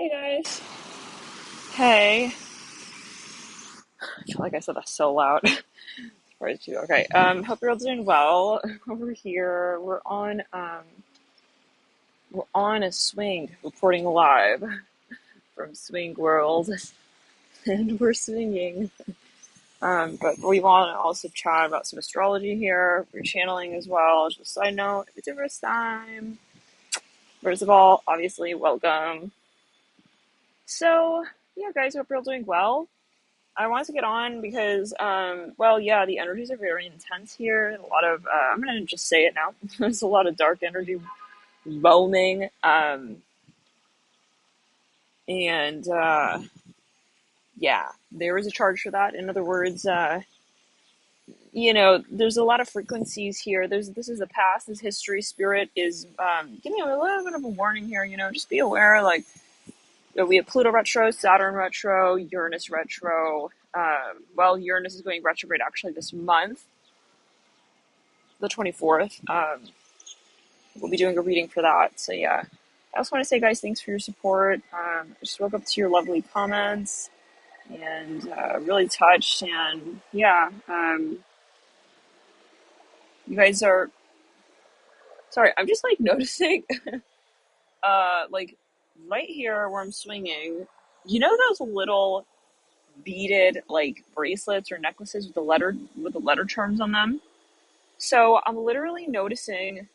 Hey guys. Hey. I feel like I said that so loud. Right, too. Okay. Hope you're all doing well. Over here, we're on a swing, reporting live from Swing World, and we're swinging. But we want to also chat about some astrology here. We're channeling as well. Just a side note, if it's your first time, first of all, obviously, welcome. So, yeah, guys, hope you're all doing well. I wanted to get on because, well, yeah, the energies are very intense here. A lot of, I'm going to just say it now. There's a lot of dark energy roaming. And, yeah, there is a charge for that. In other words, there's a lot of frequencies here. This is the past, this history. Spirit is, giving you a little bit of a warning here, just be aware, like, we have Pluto retro, Saturn retro, Uranus retro. Well, Uranus is going retrograde actually this month, the 24th. We'll be doing a reading for that. So yeah, I also want to say, guys, thanks for your support. I just woke up to your lovely comments and really touched. And yeah, you guys are sorry. I'm just like noticing, like right here where I'm swinging. Those little beaded like bracelets or necklaces with the letter charms on them. So I'm literally noticing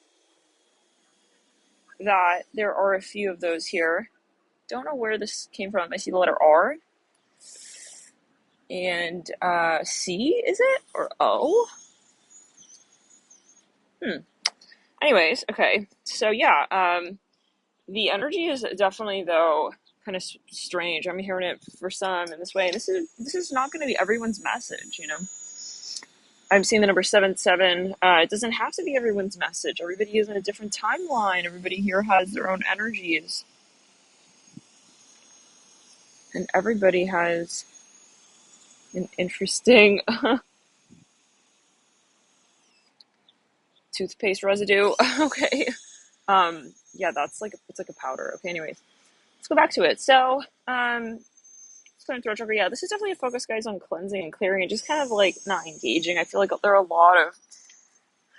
that there are a few of those here. Don't know where this came from. I see the letter R and C, is it? Or O? Anyways, okay. So yeah, the energy is definitely though kind of strange. I'm hearing it for some in this way. This is not going to be everyone's message. I'm seeing the number 77. It doesn't have to be everyone's message. Everybody is in a different timeline. Everybody here has their own energies. And everybody has an interesting toothpaste residue. Okay. Yeah, it's like a powder. Okay, anyways. Let's go back to it. So, let's go into retrograde. Yeah, this is definitely a focus, guys, on cleansing and clearing and just kind of like not engaging. I feel like there are a lot of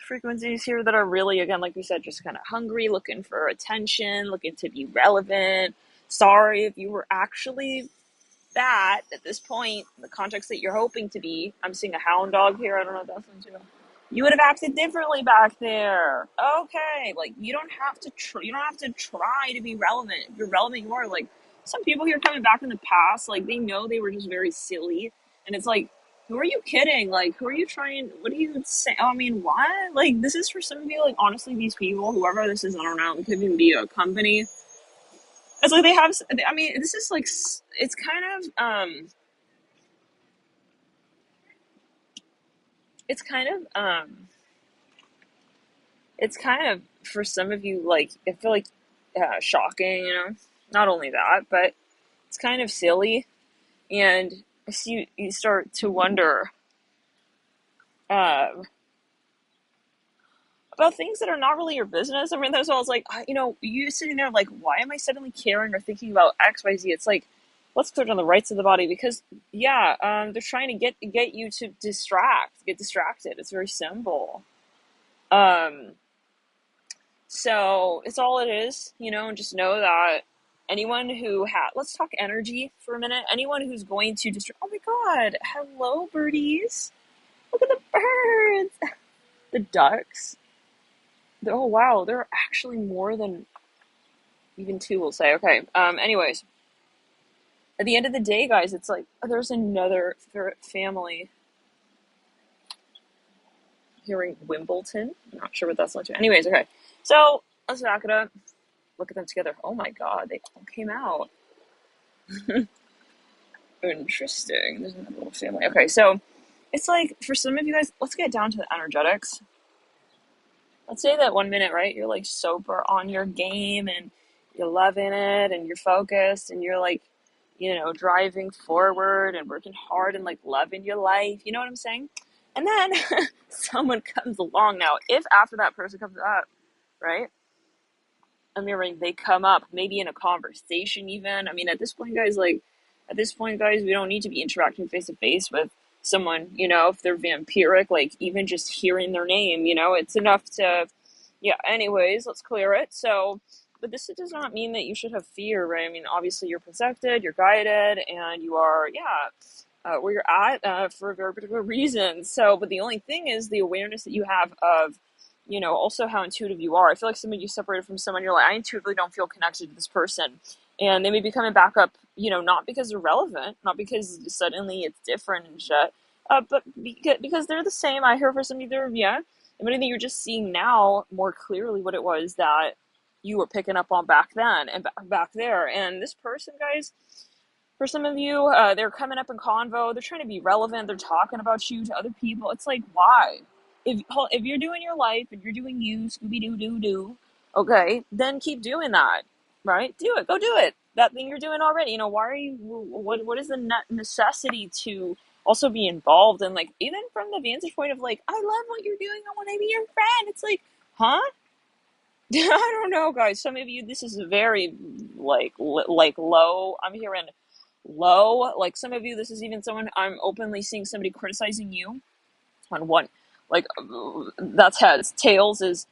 frequencies here that are really, again, like we said, just kind of hungry, looking for attention, looking to be relevant. Sorry if you were actually that at this point, in the context that you're hoping to be. I'm seeing a hound dog here. I don't know if that's one too. You would have acted differently back there. Okay, like you don't have to. You don't have to try to be relevant. If you're relevant, you are. Like some people here coming back in the past, like they know they were just very silly, and it's like, who are you kidding? Like, who are you trying? What are you saying? I mean, what? Like, this is for some of you. Like, honestly, these people, whoever this is, I don't know. It could even be a company. It's like they have. I mean, this is like. It's kind of. It's kind of. It's kind of for some of you like I feel like shocking, not only that, but it's kind of silly, and you start to wonder uh, about things that are not really your business. I mean, that's why I was like, you sitting there like, why am I suddenly caring or thinking about XYZ? It's like, let's put it on the rights of the body because yeah, they're trying to get you to get distracted. It's very simple. um So it's all it is, and just know that anyone who let's talk energy for a minute. Anyone who's going to oh my God, hello birdies. Look at the birds. The ducks. Oh wow, there are actually more than even two, we'll say. Okay. Anyways, at the end of the day, guys, it's like there's another family hearing Wimbledon. I'm not sure what that's like. Anyways, okay. So let's back it up. Look at them together. Oh my God, they all came out. Interesting. There's another little family. Okay, so it's like for some of you guys, let's get down to the energetics. Let's say that 1 minute, right? You're like super on your game and you're loving it and you're focused and you're like, driving forward and working hard and like loving your life. You know what I'm saying? And then someone comes along now. If after that person comes up, right? I'm hearing they come up maybe in a conversation even. I mean, at this point, guys, we don't need to be interacting face to face with someone, if they're vampiric, like even just hearing their name, it's enough to, yeah, anyways, let's clear it. So, but this does not mean that you should have fear, right? I mean, obviously you're protected, you're guided, and you are, where you're at for a very particular reason. So, but the only thing is the awareness that you have of, also how intuitive you are. I feel like some of you separated from someone, you're like, I intuitively don't feel connected to this person. And they may be coming back up, not because they're relevant, not because suddenly it's different and shit, but because they're the same. I hear for some of you, but I think you're just seeing now more clearly what it was that you were picking up on back then and back there. And this person, guys, for some of you, they're coming up in convo. They're trying to be relevant. They're talking about you to other people. It's like, why? If you're doing your life and you're doing you, Scooby Doo Doo Doo, okay, then keep doing that, right? Do it. Go do it. That thing you're doing already. Why are you? What is the necessity to also be involved? And like, even from the vantage point of like, I love what you're doing. I want to be your friend. It's like, huh? I don't know, guys. Some of you, this is very like low. I'm hearing low. Like some of you, this is even someone I'm openly seeing somebody criticizing you on one. Like that's heads. Tails is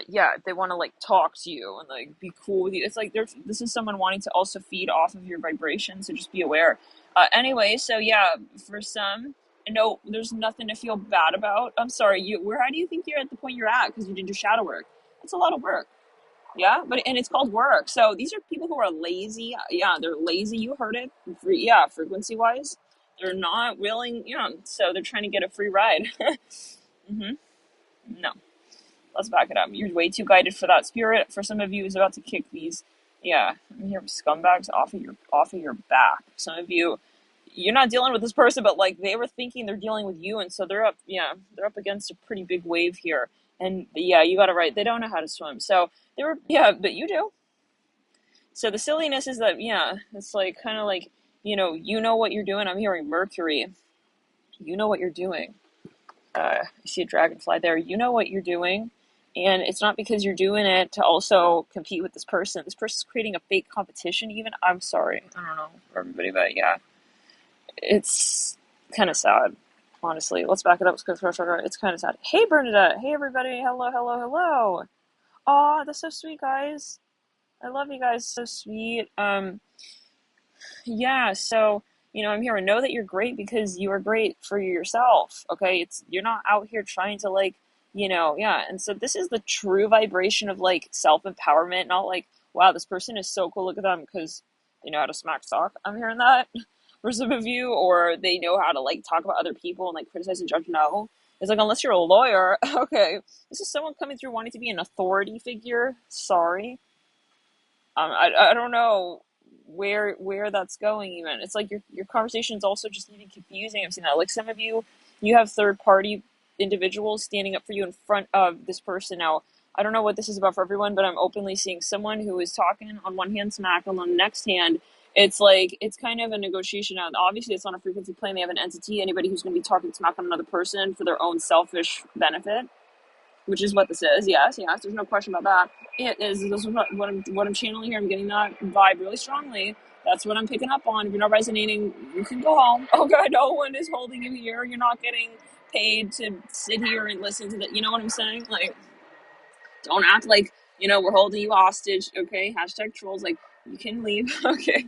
yeah, they want to like talk to you and like be cool with you. It's like this is someone wanting to also feed off of your vibration. So just be aware. Anyway, so yeah, for some. No, there's nothing to feel bad about. I'm sorry. How do you think you're at the point you're at? Because you did your shadow work. It's a lot of work. Yeah, and it's called work. So these are people who are lazy. Yeah, they're lazy. You heard it. Yeah, frequency wise, they're not willing. So they're trying to get a free ride. hmm No, let's back it up. You're way too guided for that spirit. For some of you, is about to kick these. Yeah, I'm here scumbags off of your back. Some of you, you're not dealing with this person, but like they were thinking they're dealing with you, and so they're up. Yeah, they're up against a pretty big wave here. And yeah, you got it right. They don't know how to swim. So they were. Yeah, but you do. So the silliness is that, yeah, it's like kind of like, you know what you're doing. I'm hearing Mercury. You know what you're doing. I see a dragonfly there. You know what you're doing. And it's not because you're doing it to also compete with this person. This person's creating a fake competition even. I'm sorry. I don't know for everybody, but yeah. It's kind of sad, honestly. Let's back it up. It's kind of sad. Hey, Bernadette. Hey, everybody. Hello, hello, hello. Aw, that's so sweet, guys. I love you guys. So sweet. Yeah, so, I'm here and know that you're great because you are great for yourself. Okay. You're not out here trying to like, yeah. And so this is the true vibration of like self-empowerment, not like, wow, this person is so cool. Look at them because they know how to smack sock. I'm hearing that for some of you, or they know how to like talk about other people and like criticize and judge. No, it's like, unless you're a lawyer, okay, this is someone coming through wanting to be an authority figure. Sorry. I don't know where that's going even. It's like your conversation's also just even confusing. I've seen that. Like some of you have third party individuals standing up for you in front of this person. Now, I don't know what this is about for everyone, but I'm openly seeing someone who is talking on one hand smack, on the next hand, it's like it's kind of a negotiation. Now, obviously, it's on a frequency plane. They have an entity. Anybody who's going to be talking smack on another person for their own selfish benefit, which is what this is. Yes, there's no question about that. It is. This is what I'm channeling here. I'm getting that vibe really strongly. That's what I'm picking up on. If you're not resonating, you can go home. Oh God, no one is holding you here. You're not getting paid to sit here and listen to that. You know what I'm saying? Like, don't act like, we're holding you hostage, okay? Hashtag trolls, like, you can leave, okay?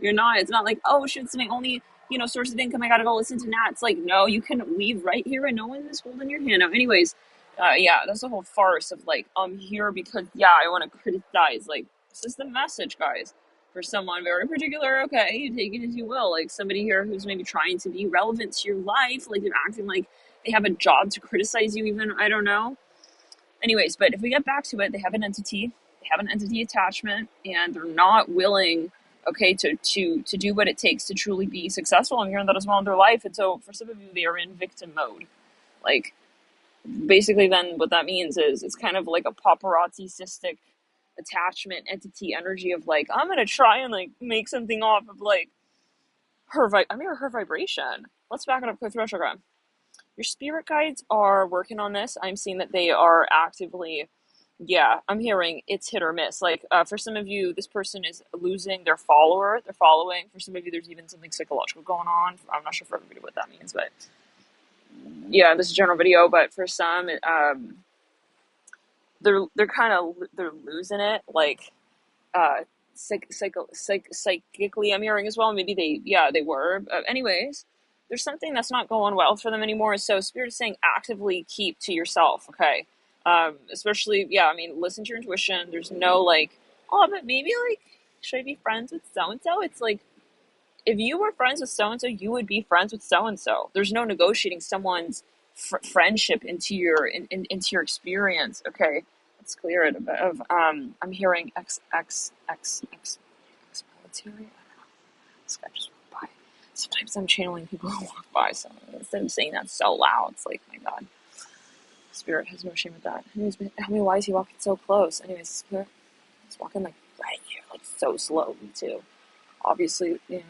You're not. It's not like, oh, shoot, it's my only, source of income. I gotta go listen to Nat. It's like, no, you can leave right here and no one is holding your hand. Now, anyways, yeah, that's the whole farce of like, I'm here because, yeah, I want to criticize. Like, this is the message, guys. For someone very particular, okay, you take it as you will. Like, somebody here who's maybe trying to be relevant to your life, like, they're acting like they have a job to criticize you even, I don't know. Anyways, but if we get back to it, they have an entity attachment, and they're not willing, okay, to do what it takes to truly be successful. I'm hearing that as well in their life. And so for some of you, they are in victim mode. Like, basically then what that means is it's kind of like a paparazzi-cistic attachment entity energy of like, I'm going to try and like make something off of like I'm hearing her vibration. Let's back it up quick, your spirit guides are working on this. I'm seeing that they are actively Yeah, I'm hearing it's hit or miss. Like, for some of you, this person is losing their follower, their following. For some of you, there's even something psychological going on. I'm not sure for everybody what that means, but yeah, this is a general video. But for some, they're kind of they're losing it. Like, uh, psychically, I'm hearing as well. Maybe they were. Anyways, there's something that's not going well for them anymore. So Spirit is saying actively keep to yourself. Okay. Especially, yeah, I mean, listen to your intuition. There's no like, oh, but maybe like, should I be friends with so and so? It's like, if you were friends with so and so, you would be friends with so and so. There's no negotiating someone's friendship into into your experience. Okay, let's clear it. I'm hearing ex military. This guy just walked by. Sometimes I'm channeling people who walk by. So instead of saying that so loud, it's like, my God, Spirit has no shame with that. Anyways, I mean, why is he walking so close? Anyways, Spirit, he's walking like right here, like so slowly too. Obviously, you know,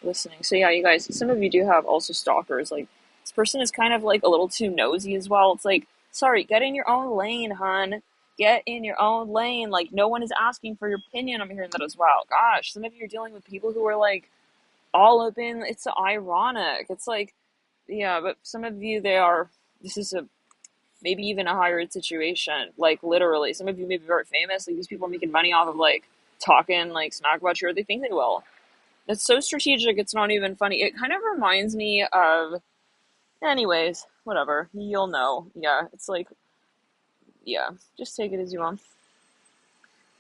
listening. So yeah, you guys, some of you do have also stalkers. Like, this person is kind of like a little too nosy as well. It's like, sorry, get in your own lane, hun. Get in your own lane. Like, no one is asking for your opinion. I'm hearing that as well. Gosh, some of you are dealing with people who are like all up in. It's ironic. It's like, yeah, but some of you, this is a maybe even a higher situation. Like, literally, some of you may be very famous. Like, these people are making money off of like talking like smack about you, or they think they will. It's so strategic, it's not even funny. It kind of reminds me of, anyways, whatever. You'll know. Yeah, it's like, yeah, just take it as you want.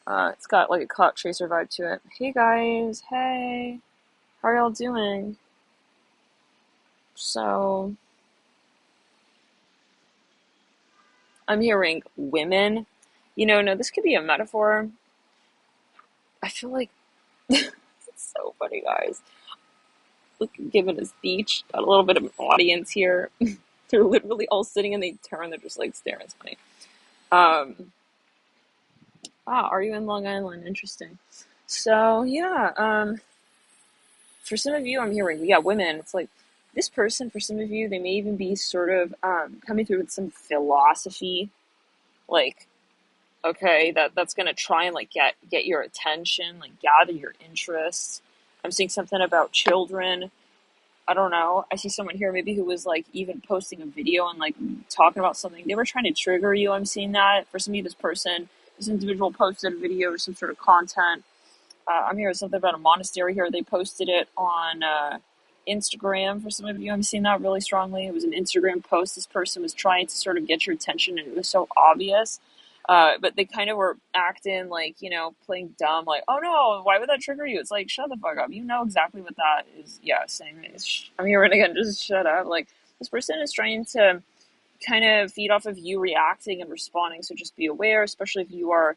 It's got like a clout chaser vibe to it. Hey guys, hey, how are y'all doing? So, I'm hearing women. No, this could be a metaphor. I feel like it's so funny, guys. Look, giving a speech, got a little bit of an audience here. They're literally all sitting and they turn, they're just like staring. It's funny. Um, are you in Long Island? Interesting. So yeah, for some of you, I'm hearing, yeah, women. It's like this person. For some of you, they may even be sort of coming through with some philosophy, like, okay, that's gonna try and like get your attention, like gather your interest. I'm seeing something about children. I don't know. I see someone here maybe who was like even posting a video and like talking about something. They were trying to trigger you. I'm seeing that. For some of you, this individual posted a video or some sort of content. I'm hearing something about a monastery here. They posted it on Instagram. For some of you, I'm seeing that really strongly. It was an Instagram post. This person was trying to sort of get your attention, and it was so obvious. But they kind of were acting like, playing dumb, like, oh no, why would that trigger you? It's like, shut the fuck up. You know exactly what that is. Yeah, same. I'm hearing again, just shut up. Like, this person is trying to kind of feed off of you reacting and responding. So just be aware, especially if you are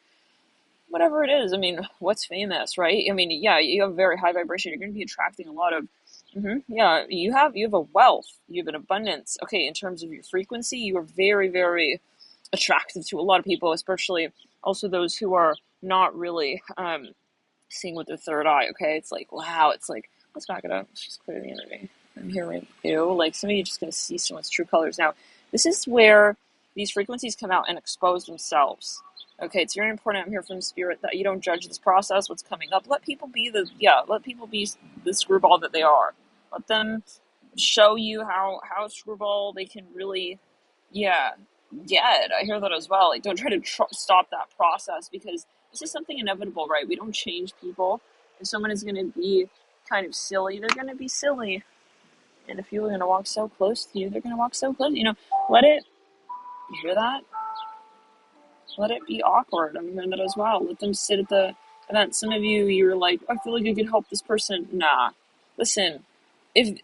whatever it is. I mean, what's famous, right? I mean, yeah, you have very high vibration. You're going to be attracting a lot of, yeah, you have a wealth, you have an abundance. Okay, in terms of your frequency, you are very, very attractive to a lot of people, especially also those who are not really seeing with their third eye. Okay, it's like, wow, it's like, let's back it up. Let's just clear the energy. I'm hearing ew. Like, some of you are just going to see someone's true colors. Now, this is where these frequencies come out and expose themselves. Okay, it's very important. I'm here from Spirit that you don't judge this process, what's coming up. Let people be the screwball that they are. Let them show you how screwball they can really, yeah, get. I hear that as well. Like, don't try to stop that process, because this is something inevitable, right? We don't change people. If someone is going to be kind of silly, they're going to be silly. And if people are going to walk so close to you, they're going to walk so close. Let it, you hear that? Let it be awkward. I'm hearing that as well. Let them sit at the event. Some of you, you're like, I feel like I could help this person. Nah. Listen, if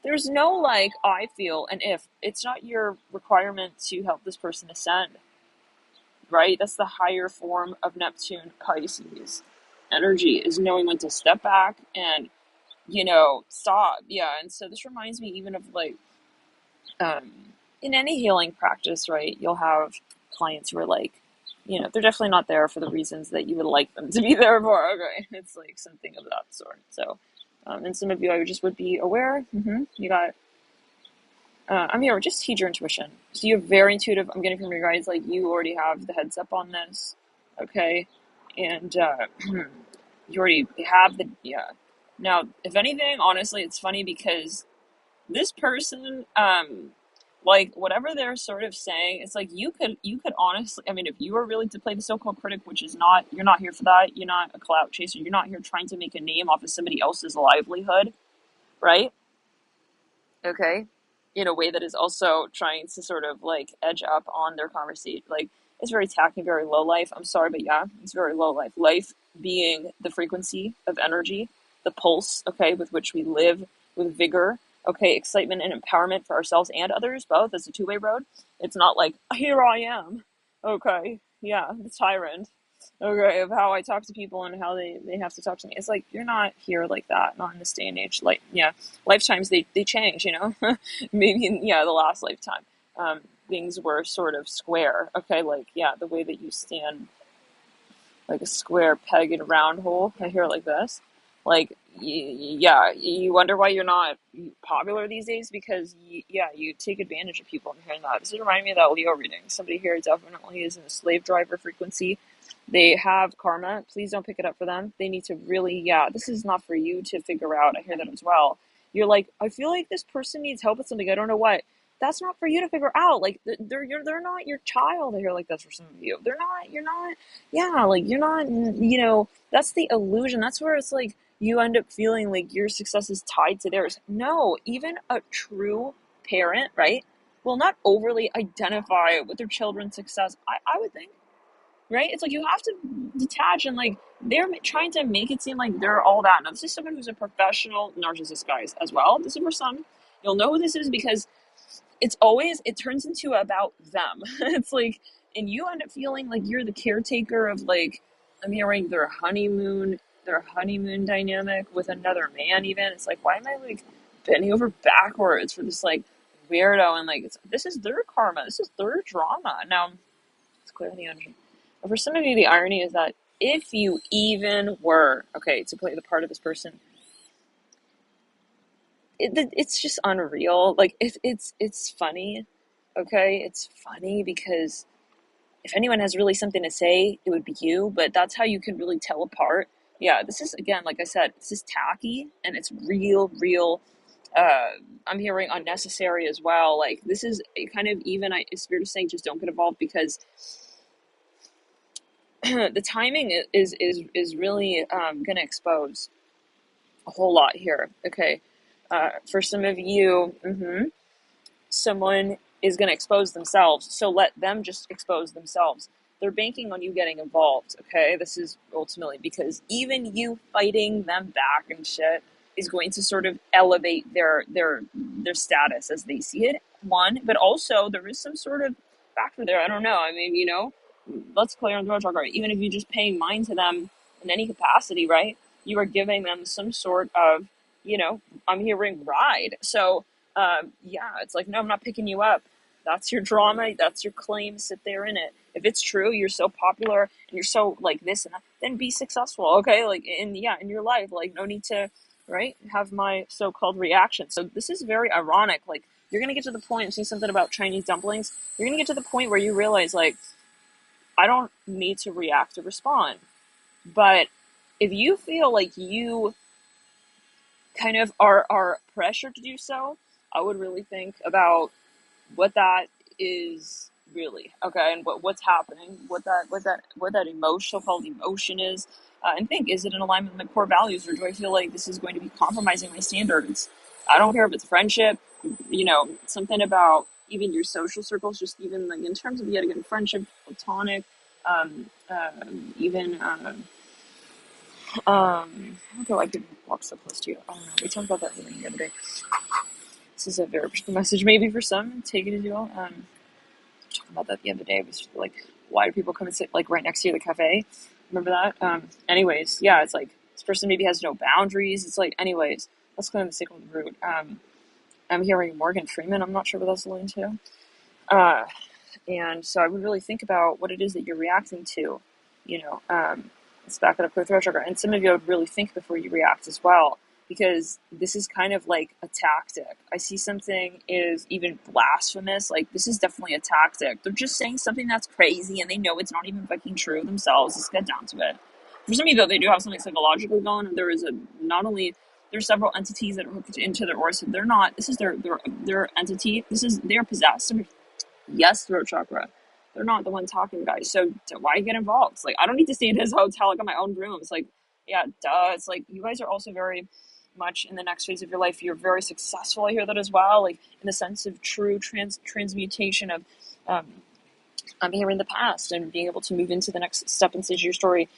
there's no like, I feel, and if it's not your requirement to help this person ascend, right? That's the higher form of Neptune Pisces energy, is knowing when to step back and, stop. Yeah. And so this reminds me even of like, um, in any healing practice, right? You'll have clients who are like, they're definitely not there for the reasons that you would like them to be there for. Okay. It's like something of that sort. So, and some of you, I just would be aware. You got I'm here, just heed your intuition. So you're very intuitive. I'm getting from your guides, like you already have the heads up on this, okay? And you already have the, yeah. Now, if anything, honestly, it's funny because this person, like whatever they're sort of saying, it's like you could honestly, I mean, if you were really to play the so-called critic, which is not, you're not here for that. You're not a clout chaser. You're not here trying to make a name off of somebody else's livelihood, right? Okay, in a way that is also trying to sort of like edge up on their conversation. Like it's very tacky, very low life. I'm sorry, but yeah, it's very low life. Life being the frequency of energy, the pulse, okay, with which we live with vigor, okay, excitement and empowerment for ourselves and others, both as a two-way road. It's not like, here I am, okay, yeah, the tyrant, okay, of how I talk to people and how they have to talk to me. It's like, you're not here like that, not in this day and age. Like, yeah, lifetimes they change, you know. Maybe in, yeah, the last lifetime, things were sort of square, okay, like, yeah, the way that you stand like a square peg in a round hole. I hear it like this. Like, yeah, you wonder why you're not popular these days because, yeah, you take advantage of people. I'm hearing that. This is reminding me of that Leo reading. Somebody here definitely is in a slave driver frequency. They have karma. Please don't pick it up for them. They need to really, yeah, this is not for you to figure out. I hear that as well. You're like, I feel like this person needs help with something. I don't know what. That's not for you to figure out. Like, they're not your child. I hear like that's for some of you. They're not. You're not. Yeah, like you're not. You know, that's the illusion. That's where it's like you end up feeling like your success is tied to theirs. No, even a true parent, right, will not overly identify with their children's success. I would think, right? It's like you have to detach and like they're trying to make it seem like they're all that. Now, this is someone who's a professional narcissist, guys, as well. This is for some. You'll know who this is because it's always, it turns into about them. It's like, and you end up feeling like you're the caretaker of like, I'm hearing their honeymoon dynamic with another man. Even it's like, why am I like bending over backwards for this like weirdo? And like, this is their karma. This is their drama. Now, it's clear the energy. But for some of you, the irony is that if you even were okay to play the part of this person, it's just unreal. Like it's funny, okay? It's funny because if anyone has really something to say, it would be you. But that's how you can really tell apart. Yeah, this is again, like I said, this is tacky and it's real. Uh, I'm hearing unnecessary as well. Like this is kind of even. It's weird to saying just don't get involved because the timing is really going to expose a whole lot here. Okay, for some of you, someone is going to expose themselves, so let them just expose themselves. They're banking on you getting involved. Okay, this is ultimately because even you fighting them back and shit is going to sort of elevate their status as they see it. One, but also there is some sort of factor there. I don't know. I mean, you know, let's clear on the road, right? Even if you're just paying mind to them in any capacity, right? You are giving them some sort of, you know, I'm hearing ride. So, yeah, it's like, no, I'm not picking you up. That's your drama. That's your claim. Sit there in it. If it's true, you're so popular and you're so like this and that, then be successful. Okay. Like in your life, like no need to, right, have my so-called reaction. So this is very ironic. Like you're going to get to the point, I'm seeing something about Chinese dumplings. You're going to get to the point where you realize like, I don't need to react or respond. But if you feel like you kind of are pressured to do so, I would really think about what that is really, okay, and what's happening, what that emotional called emotion is, and think, is it in alignment with my core values, or do I feel like this is going to be compromising my standards? I don't care if it's friendship, you know, something about even your social circles, just even like in terms of yet again friendship, platonic, even how do I people walk so close to you? I don't know. We talked about that the other day. This is a very personal message, maybe for some. Take it as you will. Talking about that the other day. It was like, why do people come and sit like right next to you at the cafe? Remember that? Anyways, yeah, it's like this person maybe has no boundaries. It's like, anyways, let's go on the sacred root. I'm hearing Morgan Freeman. I'm not sure what that's alluding to. And so I would really think about what it is that you're reacting to. You know, let's back it up with throat chakra. And some of you would really think before you react as well, because this is kind of like a tactic. I see something is even blasphemous. Like, this is definitely a tactic. They're just saying something that's crazy and they know it's not even fucking true themselves. Let's get down to it. For some of you, though, they do have something psychological going. There is not only, there's several entities that are hooked into their aura, so they're not, this is their entity. They're possessed. Yes, throat chakra. They're not the one talking, guys. So why get involved? It's like, I don't need to stay in his hotel. I got my own room. It's like, yeah, duh. It's like, you guys are also very much in the next phase of your life. You're very successful. I hear that as well. Like, in the sense of true transmutation of, um, I'm hearing the past and being able to move into the next step and stage of your story.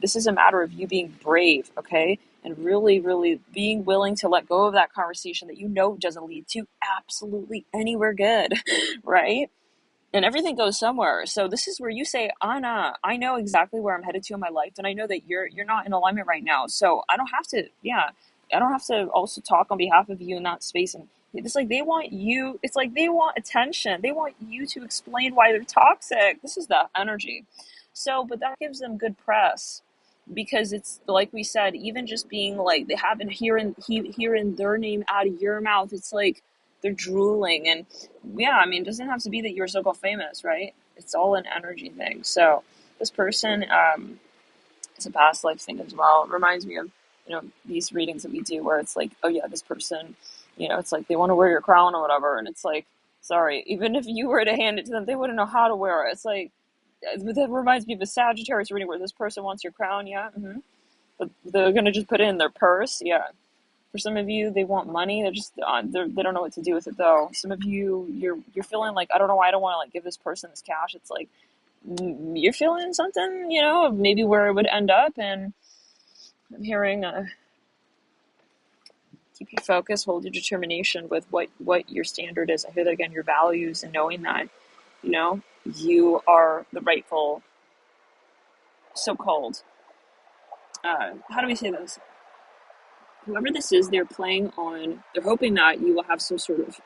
This is a matter of you being brave, okay? And really, really being willing to let go of that conversation that you know doesn't lead to absolutely anywhere good, right? And everything goes somewhere. So this is where you say, Anna, I know exactly where I'm headed to in my life, and I know that you're not in alignment right now. So I don't have to, I don't have to also talk on behalf of you in that space. And it's like they want you, it's like they want attention. They want you to explain why they're toxic. This is the energy. So, but that gives them good press because it's like we said, even just being like they haven't hearing their name out of your mouth, it's like they're drooling. And yeah, I mean, it doesn't have to be that you're so-called famous, right? It's all an energy thing. So this person, it's a past life thing as well. It reminds me of, these readings that we do where it's like, oh yeah, this person, it's like they want to wear your crown or whatever. And it's like, sorry, even if you were to hand it to them, they wouldn't know how to wear it. It's like, that reminds me of a Sagittarius reading where this person wants your crown, yeah, but they're going to just put it in their purse, yeah. For some of you, they want money. They're just they don't know what to do with it though. Some of you, you're feeling like, I don't know why I don't want to like give this person this cash. It's like you're feeling something, maybe where it would end up. And I'm hearing keep your focus, hold your determination with what your standard is. I hear that again, your values, and knowing that you are the rightful so-called. How do we say this? Whoever this is, they're hoping that you will have some sort of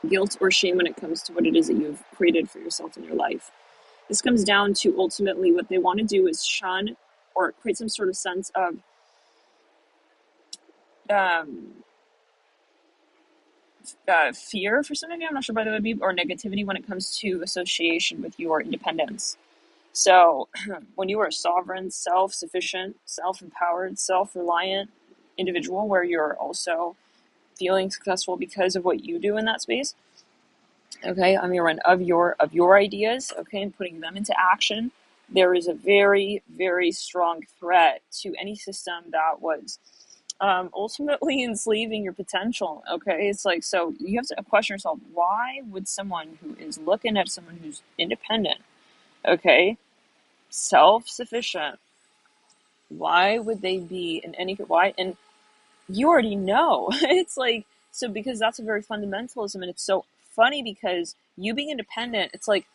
guilt or shame when it comes to what it is that you've created for yourself in your life. This comes down to ultimately what they want to do is shun or create some sort of sense of fear for some of you. I'm not sure why that would be, or negativity when it comes to association with your independence. So when you are a sovereign, self-sufficient, self-empowered, self-reliant individual where you're also feeling successful because of what you do in that space, okay, I'm your run of your ideas, okay, and putting them into action, there is a very, very strong threat to any system that was ultimately enslaving your potential, okay? It's like, so you have to question yourself, why would someone who is looking at someone who's independent, okay, self-sufficient, why would they be in any, why, and you already know. It's like, so because that's a very fundamentalism, and it's so funny because you being independent, it's like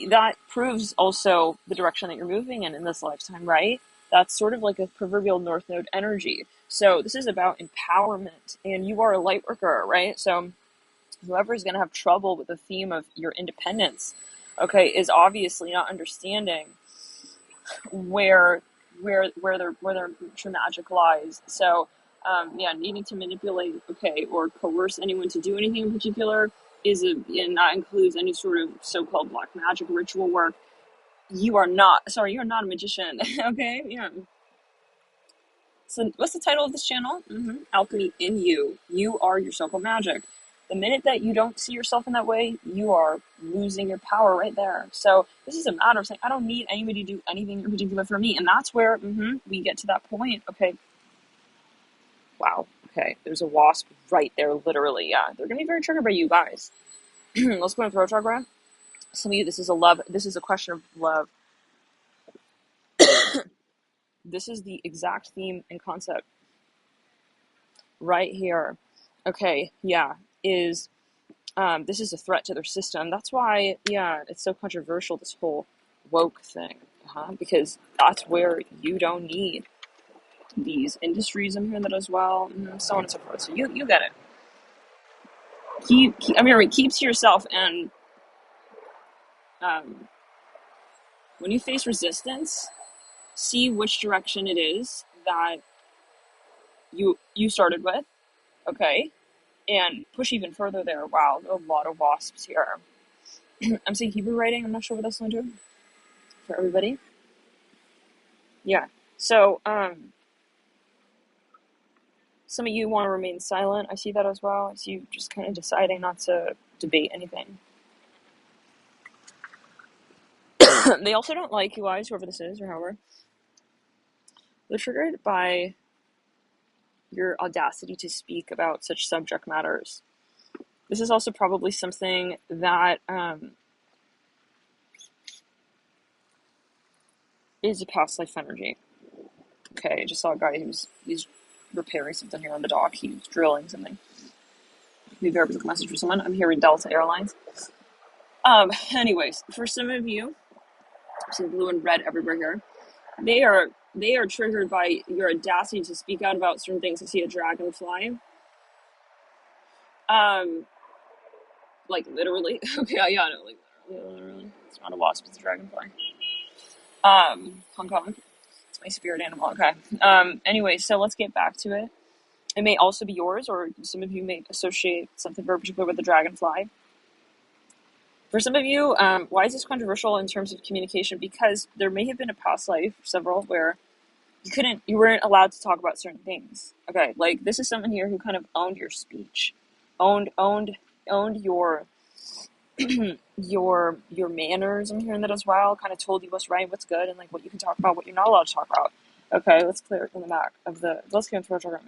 that proves also the direction that you're moving in this lifetime, right? That's sort of like a proverbial North Node energy. So this is about empowerment, and you are a light worker, right? So whoever is going to have trouble with the theme of your independence, okay, is obviously not understanding where their true magic lies. So needing to manipulate, okay, or coerce anyone to do anything in particular and that includes any sort of so-called black magic ritual work. You're not a magician. Okay, yeah. So what's the title of this channel? Alchemy in you. You are your so-called magic. The minute that you don't see yourself in that way, you are losing your power right there. So this is a matter of saying, I don't need anybody to do anything in particular for me. And that's where we get to that point. Okay. Wow. Okay. There's a wasp right there, literally. Yeah. They're going to be very triggered by you guys. Let's go into throat chakra. Some of you, this is a question of love. This is the exact theme and concept right here. Okay. Yeah. This is a threat to their system. That's why, it's so controversial, this whole woke thing, because that's where you don't need these industries. I'm hearing that as well, so on and so forth. So you get it. Keep to yourself, and when you face resistance, see which direction it is that you started with, okay, and push even further there. Wow, a lot of wasps here. I'm seeing Hebrew writing. I'm not sure what that's going to do for everybody. Yeah. So, some of you want to remain silent. I see that as well. I see you just kind of deciding not to debate anything. They also don't like you guys, whoever this is or however. They're triggered by your audacity to speak about such subject matters. This is also probably something that is a past life energy. Okay, I just saw a guy he's repairing something here on the dock. He's drilling something. Maybe a quick message for someone. I'm hearing Delta Airlines. Anyways, for some of you, I see blue and red everywhere here. They are triggered by your audacity to speak out about certain things. I see a dragonfly. Like literally. Okay, yeah, no, like literally. It's not a wasp, it's a dragonfly. Hong Kong. It's my spirit animal. Okay. Anyway, so let's get back to it. It may also be yours, or some of you may associate something very particular with the dragonfly. For some of you, why is this controversial in terms of communication? Because there may have been a past life, several, where you weren't allowed to talk about certain things. Okay, like this is someone here who kind of owned your speech, owned your your manners. I'm hearing that as well. Kind of told you what's right, what's good, and like what you can talk about, what you're not allowed to talk about. Okay, let's clear it from the back of the. Let's clear the throat chakra.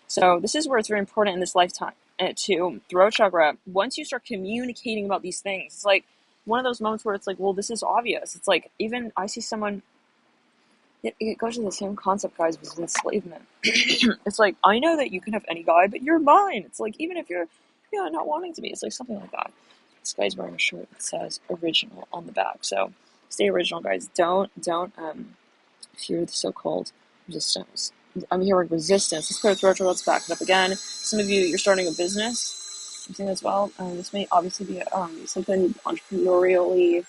So this is where it's very important in this lifetime to throat chakra. Once you start communicating about these things, it's like one of those moments where it's like, well, this is obvious. It's like even I see someone. It goes to the same concept, guys, with enslavement. It's like, I know that you can have any guy, but you're mine. It's like, even if you're not wanting to be, it's like something like that. This guy's wearing a shirt that says original on the back. So stay original, guys. Don't fear the so-called resistance. I'm hearing resistance. Let's clear the throat. Let's back it up again. Some of you, you're starting a business. Something as well. This may obviously be something entrepreneurially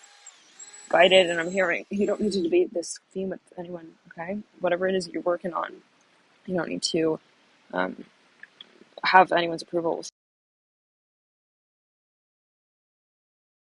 guided, and I'm hearing you don't need to debate this theme with anyone, okay? Whatever it is that you're working on, you don't need to have anyone's approval.